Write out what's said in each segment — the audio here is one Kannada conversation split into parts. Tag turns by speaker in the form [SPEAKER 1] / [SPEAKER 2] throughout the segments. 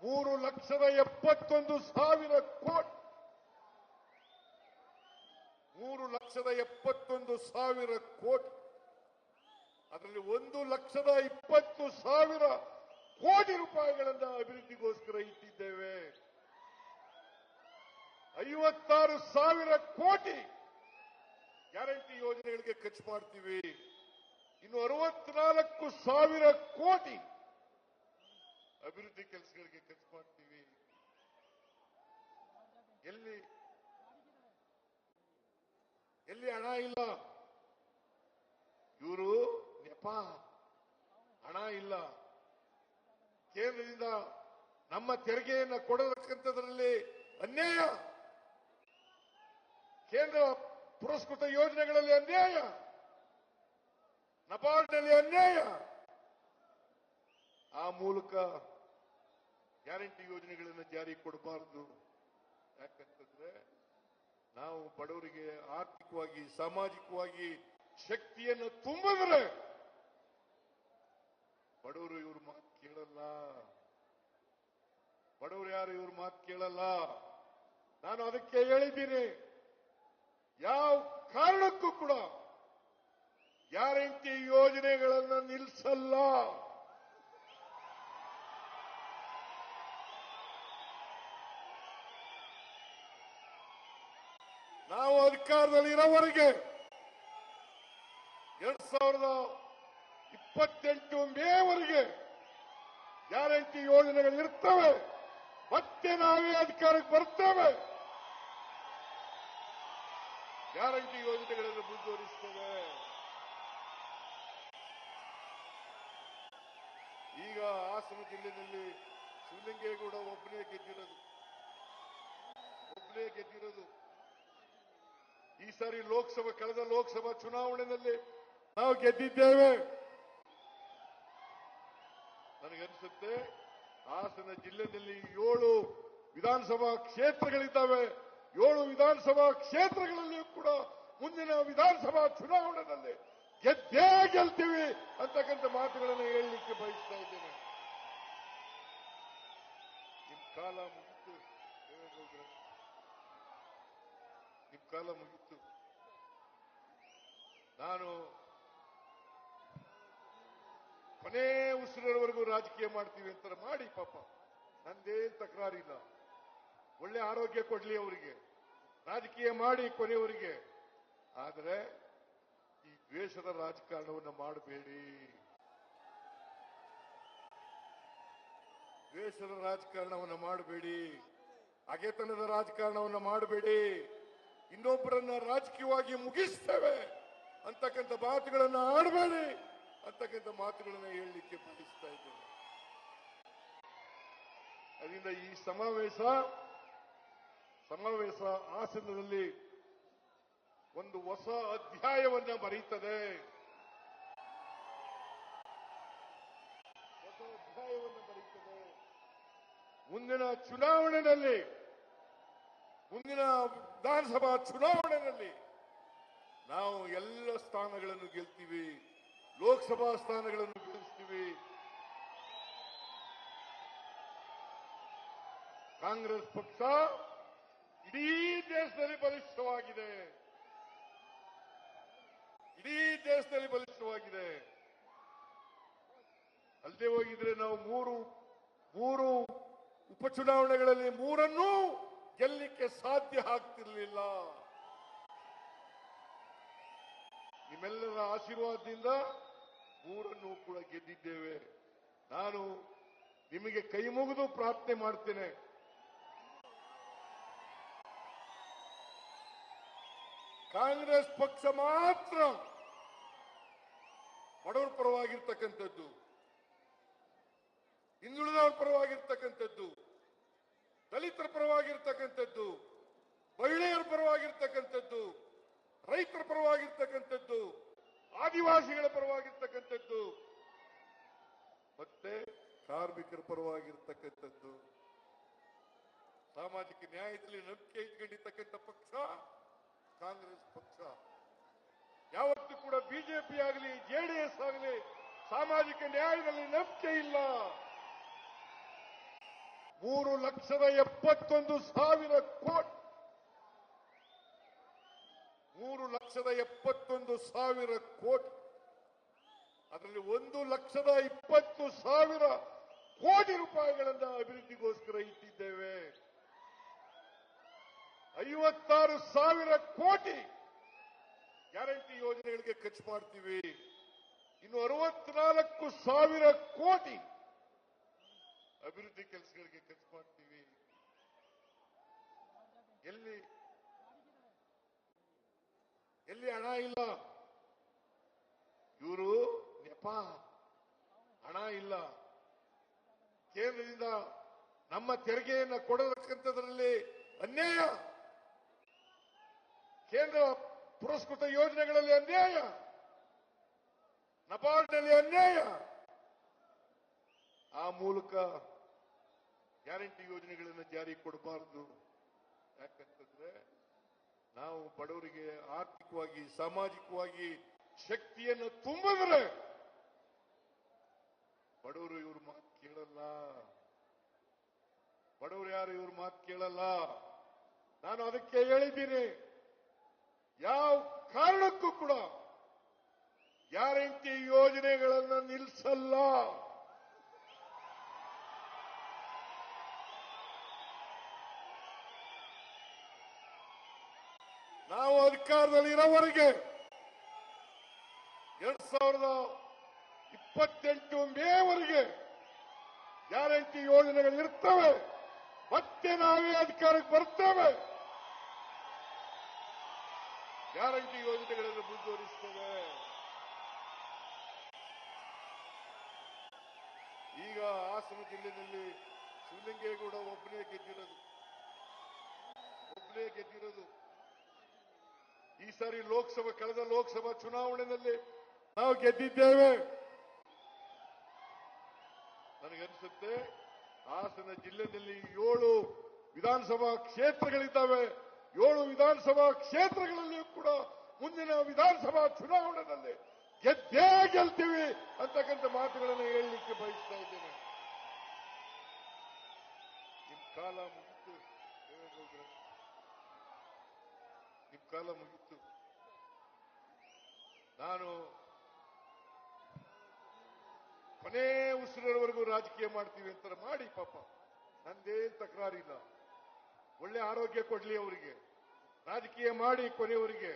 [SPEAKER 1] 3,71,000 ಕೋಟಿ 3,71,000 ಕೋಟಿ ಅದರಲ್ಲಿ 1,20,000 ಕೋಟಿ ರೂಪಾಯಿಗಳನ್ನು ಅಭಿವೃದ್ಧಿಗೋಸ್ಕರ ಇಟ್ಟಿದ್ದೇವೆ. 56,000 ಕೋಟಿ ಗ್ಯಾರಂಟಿ ಯೋಜನೆಗಳಿಗೆ ಖರ್ಚು ಮಾಡ್ತೀವಿ. ಇನ್ನು 64,000 ಕೋಟಿ ಅಭಿವೃದ್ಧಿ ಕೆಲಸಗಳಿಗೆ ಖರ್ಚು ಮಾಡ್ತೀವಿ. ಎಲ್ಲಿ ಹಣ ಇಲ್ಲ, ಇವರು ನೆಪ, ಹಣ ಇಲ್ಲ. ಕೇಂದ್ರದಿಂದ ನಮ್ಮ ತೆರಿಗೆಯನ್ನು ಕೊಡತಕ್ಕಂಥದ್ರಲ್ಲಿ ಅನ್ಯಾಯ, ಕೇಂದ್ರ ಪುರಸ್ಕೃತ ಯೋಜನೆಗಳಲ್ಲಿ ಅನ್ಯಾಯ, ನಬಾರ್ಡ್ನಲ್ಲಿ ಅನ್ಯಾಯ. ಆ ಮೂಲಕ ಗ್ಯಾರಂಟಿ ಯೋಜನೆಗಳನ್ನು ಜಾರಿಗೆ ಕೊಡಬಾರದು. ಯಾಕಂತಂದ್ರೆ ನಾವು ಬಡವರಿಗೆ ಆರ್ಥಿಕವಾಗಿ ಸಾಮಾಜಿಕವಾಗಿ ಶಕ್ತಿಯನ್ನು ತುಂಬಿದ್ರೆ ಬಡವರು ಇವ್ರ ಮಾತು ಕೇಳಲ್ಲ. ಬಡವರು ಯಾರು ಇವ್ರ ಮಾತು ಕೇಳಲ್ಲ. ನಾನು ಅದಕ್ಕೆ ಹೇಳಿದ್ದೀನಿ, ಯಾವ ಕಾರಣಕ್ಕೂ ಕೂಡ ಗ್ಯಾರಂಟಿ ಯೋಜನೆಗಳನ್ನು ನಿಲ್ಲಿಸಲ್ಲ. ನಾವು ಅಧಿಕಾರದಲ್ಲಿ ಇರೋವರೆಗೆ 2028 ಮೇವರೆಗೆ ಗ್ಯಾರಂಟಿ ಯೋಜನೆಗಳು ಇರ್ತವೆ. ಮತ್ತೆ ನಾವೇ ಅಧಿಕಾರಕ್ಕೆ ಬರ್ತೇವೆ, ಗ್ಯಾರಂಟಿ ಯೋಜನೆಗಳನ್ನು ಮುಂದುವರಿಸ್ತೇವೆ. ಈಗ ಹಾಸನ ಜಿಲ್ಲೆಯಲ್ಲಿ ಶಿವಲಿಂಗೇಗೌಡ ಒಬ್ಬನೇ ಗೆದ್ದಿರೋದು. ಈ ಸಾರಿ ಕಳೆದ ಲೋಕಸಭಾ ಚುನಾವಣೆಯಲ್ಲಿ ನಾವು ಗೆದ್ದಿದ್ದೇವೆ. ನನಗನ್ಸುತ್ತೆ ಹಾಸನ ಜಿಲ್ಲೆಯಲ್ಲಿ 7 ವಿಧಾನಸಭಾ ಕ್ಷೇತ್ರಗಳಿದ್ದಾವೆ. 7 ವಿಧಾನಸಭಾ ಕ್ಷೇತ್ರಗಳಲ್ಲಿಯೂ ಕೂಡ ಮುಂದಿನ ವಿಧಾನಸಭಾ ಚುನಾವಣೆಯಲ್ಲಿ ಗೆದ್ದೇ ಗೆಲ್ತೀವಿ ಅಂತಕ್ಕಂಥ ಮಾತುಗಳನ್ನು ಹೇಳಲಿಕ್ಕೆ ಬಯಸ್ತಾ ಇದ್ದೇನೆ. ನಿಮ್ ಕಾಲ ಮುಗಿತು ದೇವೇಗೌಡರೇ, ನಿಮ್ ಕಾಲ ಮುಗಿತು. ನಾನು ಕೊನೆ ಉಸಿರಿನವರೆಗೂ ರಾಜಕೀಯ ಮಾಡ್ತೀವಿ ಅಂತ ಮಾಡಿ, ಪಾಪ ನಂದೇನ್ ತಕರಾರಿಲ್ಲ. ಒಳ್ಳೆ ಆರೋಗ್ಯ ಕೊಡ್ಲಿ ಅವರಿಗೆ, ರಾಜಕೀಯ ಮಾಡಿ ಕೊನೆಯವರಿಗೆ. ಆದರೆ ಈ ದ್ವೇಷದ ರಾಜಕಾರಣವನ್ನು ಮಾಡಬೇಡಿ. ದ್ವೇಷದ ರಾಜಕಾರಣವನ್ನು ಮಾಡಬೇಡಿ, ಹಗೆತನದ ರಾಜಕಾರಣವನ್ನು ಮಾಡಬೇಡಿ. ಇನ್ನೊಬ್ಬರನ್ನ ರಾಜಕೀಯವಾಗಿ ಮುಗಿಸ್ತೇವೆ ಅಂತಕ್ಕಂಥ ಮಾತುಗಳನ್ನು ಆಡಬೇಡಿ ಅಂತಕ್ಕಂಥ ಮಾತುಗಳನ್ನು ಹೇಳಲಿಕ್ಕೆ ಬಯಸ್ತಾ ಇದ್ದೇನೆ. ಅದರಿಂದ ಈ ಸಮಾವೇಶ ಹಾಸನದಲ್ಲಿ ಒಂದು ಹೊಸ ಅಧ್ಯಾಯವನ್ನ ಬರೀತದೆ. ಮುಂದಿನ ವಿಧಾನಸಭಾ ಚುನಾವಣೆಯಲ್ಲಿ ನಾವು ಎಲ್ಲ ಸ್ಥಾನಗಳನ್ನು ಗೆಲ್ತೀವಿ, ಲೋಕಸಭಾ ಸ್ಥಾನಗಳನ್ನು ಗೆಲ್ಲಿಸ್ತೀವಿ. ಕಾಂಗ್ರೆಸ್ ಪಕ್ಷ ಇಡೀ ದೇಶದಲ್ಲಿ ಬಲಿಷ್ಠವಾಗಿದೆ. ಅಲ್ಲದೆ ಹೋಗಿದ್ರೆ ನಾವು ಮೂರು ಉಪಚುನಾವಣೆಗಳಲ್ಲಿ 3 ಗೆಲ್ಲಲಿಕ್ಕೆ ಸಾಧ್ಯ ಆಗ್ತಿರ್ಲಿಲ್ಲ. ನಿಮ್ಮೆಲ್ಲರ ಆಶೀರ್ವಾದದಿಂದ 3 ಕೂಡ ಗೆದ್ದಿದ್ದೇವೆ. ನಾನು ನಿಮಗೆ ಕೈ ಮುಗಿದು ಪ್ರಾರ್ಥನೆ ಮಾಡ್ತೇನೆ, ಕಾಂಗ್ರೆಸ್ ಪಕ್ಷ ಮಾತ್ರ ಬಡವರ ಪರವಾಗಿರ್ತಕ್ಕಂಥದ್ದು, ಹಿಂದುಳಿದವರ ಪರವಾಗಿರ್ತಕ್ಕಂಥದ್ದು, ದಲಿತರ ಪರವಾಗಿರ್ತಕ್ಕಂಥದ್ದು, ಮಹಿಳೆಯರ ಪರವಾಗಿರ್ತಕ್ಕಂಥದ್ದು, ರೈತರ ಪರವಾಗಿರ್ತಕ್ಕಂಥದ್ದು, ಆದಿವಾಸಿಗಳ ಪರವಾಗಿರ್ತಕ್ಕಂಥದ್ದು, ಮತ್ತೆ ಕಾರ್ಮಿಕರ ಪರವಾಗಿರ್ತಕ್ಕಂಥದ್ದು, ಸಾಮಾಜಿಕ ನ್ಯಾಯದಲ್ಲಿ ನಂಬಿಕೆ ಇಟ್ಕೊಂಡಿರ್ತಕ್ಕಂಥ ಪಕ್ಷ ಕಾಂಗ್ರೆಸ್ ಪಕ್ಷ. ಯಾವತ್ತೂ ಕೂಡ ಬಿಜೆಪಿ ಆಗಲಿ ಜೆಡಿಎಸ್ ಆಗಲಿ ಸಾಮಾಜಿಕ ನ್ಯಾಯದಲ್ಲಿ ನಂಬಿಕೆ ಇಲ್ಲ. 3,71,000 ಕೋಟಿ 3,71,000 ಕೋಟಿ ಅದರಲ್ಲಿ 1,20,000 ಕೋಟಿ ರೂಪಾಯಿಗಳನ್ನ ಅಭಿವೃದ್ಧಿಗೋಸ್ಕರ ಇಟ್ಟಿದ್ದೇವೆ. 56,000 ಕೋಟಿ ಗ್ಯಾರಂಟಿ ಯೋಜನೆಗಳಿಗೆ ಖರ್ಚು ಮಾಡ್ತೀವಿ. ಇನ್ನು 64,000 ಕೋಟಿ ಅಭಿವೃದ್ಧಿ ಕೆಲಸಗಳಿಗೆ ಖರ್ಚು ಮಾಡ್ತೀವಿ. ಎಲ್ಲಿ ಹಣ ಇಲ್ಲ, ಇವರು ನೆಪ, ಹಣ ಇಲ್ಲ. ಕೇಂದ್ರದಿಂದ ನಮ್ಮ ತೆರಿಗೆಯನ್ನು ಕೊಡತಕ್ಕಂಥದ್ರಲ್ಲಿ ಅನ್ಯಾಯ, ಕೇಂದ್ರ ಪುರಸ್ಕೃತ ಯೋಜನೆಗಳಲ್ಲಿ ಅನ್ಯಾಯ, ನಬಾರ್ಡ್ನಲ್ಲಿ ಅನ್ಯಾಯ. ಆ ಮೂಲಕ ಗ್ಯಾರಂಟಿ ಯೋಜನೆಗಳನ್ನು ಜಾರಿಗೆ ಕೊಡಬಾರದು. ಯಾಕಂತಂದ್ರೆ ನಾವು ಬಡವರಿಗೆ ಆರ್ಥಿಕವಾಗಿ ಸಾಮಾಜಿಕವಾಗಿ ಶಕ್ತಿಯನ್ನು ತುಂಬಿದ್ರೆ ಬಡವರು ಇವ್ರ ಮಾತು ಕೇಳಲ್ಲ. ಬಡವರು ಯಾರು ಇವ್ರ ಮಾತು ಕೇಳಲ್ಲ. ನಾನು ಅದಕ್ಕೆ ಹೇಳಿದ್ದೀನಿ, ಯಾವ ಕಾರಣಕ್ಕೂ ಕೂಡ ಗ್ಯಾರಂಟಿ ಯೋಜನೆಗಳನ್ನು ನಿಲ್ಲಿಸಲ್ಲ. ನಾವು ಅಧಿಕಾರದಲ್ಲಿ ಇರೋವರೆಗೆ 2028 ಮೇವರೆಗೆ ಗ್ಯಾರಂಟಿ ಯೋಜನೆಗಳು ಇರ್ತವೆ. ಮತ್ತೆ ನಾವೇ ಅಧಿಕಾರಕ್ಕೆ ಬರ್ತೇವೆ, ಗ್ಯಾರಂಟಿ ಯೋಜನೆಗಳನ್ನು ಮುಂದುವರಿಸ್ತೇವೆ. ಈಗ ಹಾಸನ ಜಿಲ್ಲೆಯಲ್ಲಿ ಶಿವಲಿಂಗೇಗೌಡ ಒಬ್ಬನೇ ಗೆದ್ದಿರೋದು. ಈ ಸಾರಿ ಕಳೆದ ಲೋಕಸಭಾ ಚುನಾವಣೆಯಲ್ಲಿ ನಾವು ಗೆದ್ದಿದ್ದೇವೆ. ನನಗನ್ಸುತ್ತೆ ಹಾಸನ ಜಿಲ್ಲೆಯಲ್ಲಿ 7 ವಿಧಾನಸಭಾ ಕ್ಷೇತ್ರಗಳಿದ್ದಾವೆ. 7 ವಿಧಾನಸಭಾ ಕ್ಷೇತ್ರಗಳಲ್ಲಿಯೂ ಕೂಡ ಮುಂದಿನ ವಿಧಾನಸಭಾ ಚುನಾವಣೆಯಲ್ಲಿ ಗೆದ್ದೇ ಗೆಲ್ತೀವಿ ಅಂತಕ್ಕಂಥ ಮಾತುಗಳನ್ನು ಹೇಳಲಿಕ್ಕೆ ಬಯಸ್ತಾ ಇದ್ದೇನೆ. ನಿಮ್ ಕಾಲ ಮುಗಿತು ದೇವೇಗೌಡರೇ, ನಿಮ್ ಕಾಲ ಮುಗಿತು. ನಾನು ಕೊನೆ ಉಸಿರಿನವರೆಗೂ ರಾಜಕೀಯ ಮಾಡ್ತೀವಿ ಅಂತ ಮಾಡಿ, ಪಾಪ ನಂದೇನ್ ತಕರಾರಿಲ್ಲ. ಒಳ್ಳೆ ಆರೋಗ್ಯ ಕೊಡ್ಲಿ ಅವರಿಗೆ, ರಾಜಕೀಯ ಮಾಡಿ ಕೊನೆಯವರಿಗೆ.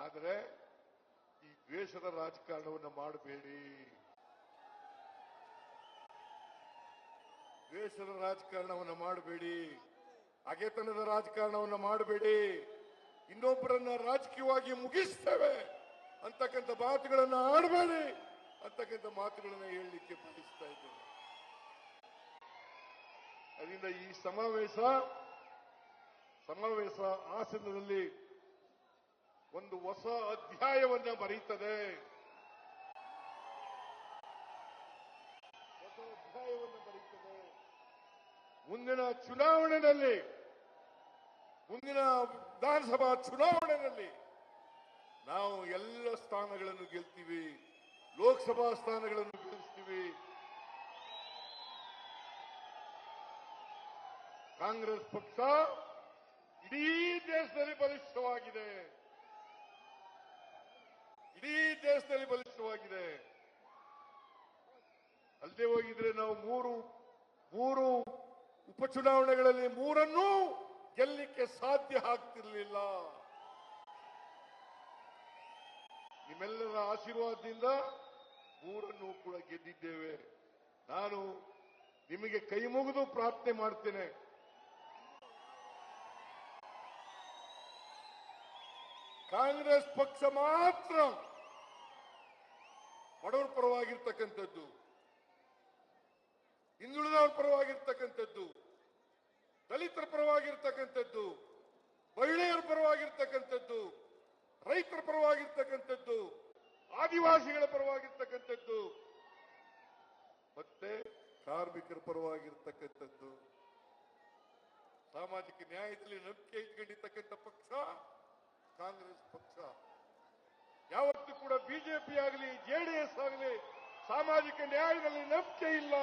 [SPEAKER 1] ಆದರೆ ಈ ದ್ವೇಷದ ರಾಜಕಾರಣವನ್ನು ಮಾಡಬೇಡಿ. ದ್ವೇಷದ ರಾಜಕಾರಣವನ್ನು ಮಾಡಬೇಡಿ, ಹಗೆತನದ ರಾಜಕಾರಣವನ್ನು ಮಾಡಬೇಡಿ. ಇನ್ನೊಬ್ಬರನ್ನ ರಾಜಕೀಯವಾಗಿ ಮುಗಿಸ್ತೇವೆ ಅಂತಕ್ಕಂಥ ಮಾತುಗಳನ್ನು ಆಡಬೇಡಿ ಅಂತಕ್ಕಂಥ ಮಾತುಗಳನ್ನು ಹೇಳಲಿಕ್ಕೆ ಬಯಸ್ತಾ ಇದ್ದೇನೆ. ಅದರಿಂದ ಈ ಸಮಾವೇಶ ಹಾಸನದಲ್ಲಿ ಒಂದು ಹೊಸ ಅಧ್ಯಾಯವನ್ನ ಬರೀತದೆ. ಮುಂದಿನ ವಿಧಾನಸಭಾ ಚುನಾವಣೆಯಲ್ಲಿ ನಾವು ಎಲ್ಲ ಸ್ಥಾನಗಳನ್ನು ಗೆಲ್ತೀವಿ, ಲೋಕಸಭಾ ಸ್ಥಾನಗಳನ್ನು ಗೆಲ್ಲಿಸ್ತೀವಿ. ಕಾಂಗ್ರೆಸ್ ಪಕ್ಷ ಇಡೀ ದೇಶದಲ್ಲಿ ಬಲಿಷ್ಠವಾಗಿದೆ. ಅಲ್ಲದೆ ಹೋಗಿದ್ರೆ ನಾವು ಮೂರು ಉಪಚುನಾವಣೆಗಳಲ್ಲಿ 3 ಗೆಲ್ಲಲಿಕ್ಕೆ ಸಾಧ್ಯ ಆಗ್ತಿರ್ಲಿಲ್ಲ. ನಿಮ್ಮೆಲ್ಲರ ಆಶೀರ್ವಾದದಿಂದ 3 ಕೂಡ ಗೆದ್ದಿದ್ದೇವೆ. ನಾನು ನಿಮಗೆ ಕೈ ಮುಗಿದು ಪ್ರಾರ್ಥನೆ ಮಾಡ್ತೇನೆ, ಕಾಂಗ್ರೆಸ್ ಪಕ್ಷ ಮಾತ್ರ ಬಡವರ ಪರವಾಗಿರ್ತಕ್ಕಂಥದ್ದು, ಹಿಂದುಳಿದವರ ಪರವಾಗಿರ್ತಕ್ಕಂಥದ್ದು, ದಲಿತರ ಪರವಾಗಿರ್ತಕ್ಕಂಥದ್ದು, ಮಹಿಳೆಯರ ಪರವಾಗಿರ್ತಕ್ಕಂಥದ್ದು, ರೈತರ ಪರವಾಗಿರ್ತಕ್ಕಂಥದ್ದು, ಆದಿವಾಸಿಗಳ ಪರವಾಗಿರ್ತಕ್ಕಂಥದ್ದು, ಮತ್ತೆ ಕಾರ್ಮಿಕರ ಪರವಾಗಿರ್ತಕ್ಕಂಥದ್ದು, ಸಾಮಾಜಿಕ ನ್ಯಾಯದಲ್ಲಿ ನಂಬಿಕೆ ಇಟ್ಕೊಂಡಿರ್ತಕ್ಕಂಥ ಪಕ್ಷ ಕಾಂಗ್ರೆಸ್ ಪಕ್ಷ. ಯಾವತ್ತೂ ಕೂಡ ಬಿಜೆಪಿ ಆಗಲಿ ಜೆಡಿಎಸ್ ಆಗಲಿ ಸಾಮಾಜಿಕ ನ್ಯಾಯದಲ್ಲಿ ನಂಬಿಕೆ ಇಲ್ಲ.